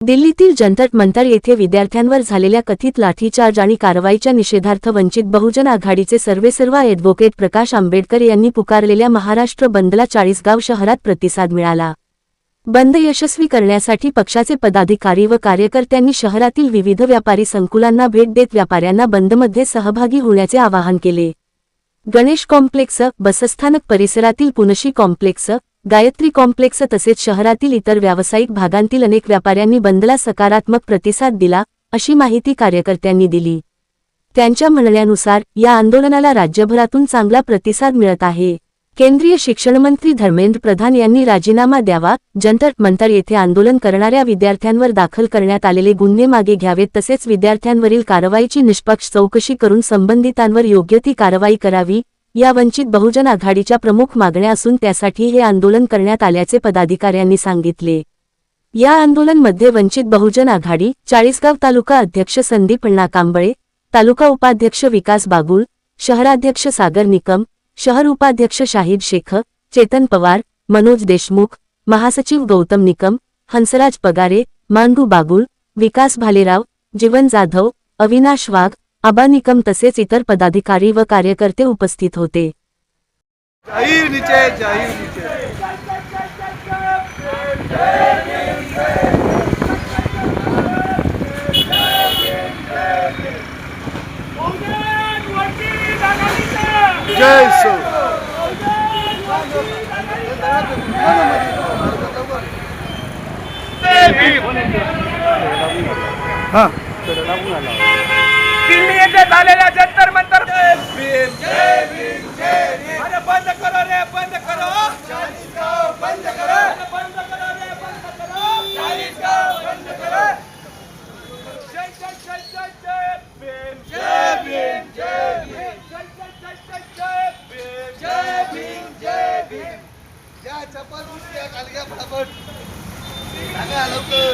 दिल्लीतील जंतर मंतर येथे विद्यार्थ्यांवर झालेल्या कथित लाठीचार्ज आणि कारवाईच्या निषेधार्थ वंचित बहुजन आघाडीचे सर्वेसर्वा ॲडव्होकेट प्रकाश आंबेडकर यांनी पुकारलेल्या महाराष्ट्र बंदला चाळीसगाव शहरात प्रतिसाद मिळाला। बंद यशस्वी करण्यासाठी पक्षाचे पदाधिकारी व कार्यकर्त्यांनी शहरातील विविध व्यापारी संकुलांना भेट देत व्यापाऱ्यांना बंदमध्ये सहभागी होण्याचे आवाहन केले। गणेश कॉम्प्लेक्स, बसस्थानक परिसरातील पुनशी कॉम्प्लेक्स, गायत्री कॉम्प्लेक्स तसेच शहरातील इतर व्यावसायिक भागांतील अनेक व्यापाऱ्यांनी बंदला सकारात्मक प्रतिसाद दिला, अशी माहिती कार्यकर्त्यांनी दिली। त्यांच्या म्हणण्यानुसार या आंदोलनाला राज्यभरातून चांगला प्रतिसाद मिळत आहे। केंद्रीय शिक्षणमंत्री धर्मेंद्र प्रधान यांनी राजीनामा द्यावा, जंतर मंतर येथे आंदोलन करणाऱ्या विद्यार्थ्यांवर दाखल करण्यात आलेले गुन्हे मागे घ्यावेत तसेच विद्यार्थ्यांवरील कारवाईची निष्पक्ष चौकशी करून संबंधितांवर योग्य ती कारवाई करावी, या वंचित बहुजन आघाडीच्या प्रमुख मागण्या असून त्यासाठी हे आंदोलन करण्यात आल्याचे पदाधिकाऱ्यांनी सांगितले। या आंदोलनामध्ये वंचित बहुजन आघाडी, चाळीसगाव तालुका अध्यक्ष संदीप अण्णा कांबळे, तालुका उपाध्यक्ष विकास बागुल, शहराध्यक्ष सागर निकम, शहर उपाध्यक्ष शाहिद शेख, चेतन पवार, मनोज देशमुख, महासचिव गौतम निकम, हंसराज पगारे, मांडू बागुल, विकास भालेराव, जीवन जाधव, अविनाश वाघ, आबा निकम तसेच इतर पदाधिकारी व कार्यकर्ते उपस्थित होते। दिल्ली येथे झालेल्या जंतर मंतर अरे बंद करो रे, बंद करो, चाळीसगाव बंद करो, बंद करो रे, बंद करो, चाळीसगाव बंद करो। जय जय जय जय जय भीम, जय भीम, जय भीम, जय जय जय जय जय भीम, जय भीम, जय भीम। या चप्पल उठल्या खाली या फटाफट सांगा लवकर।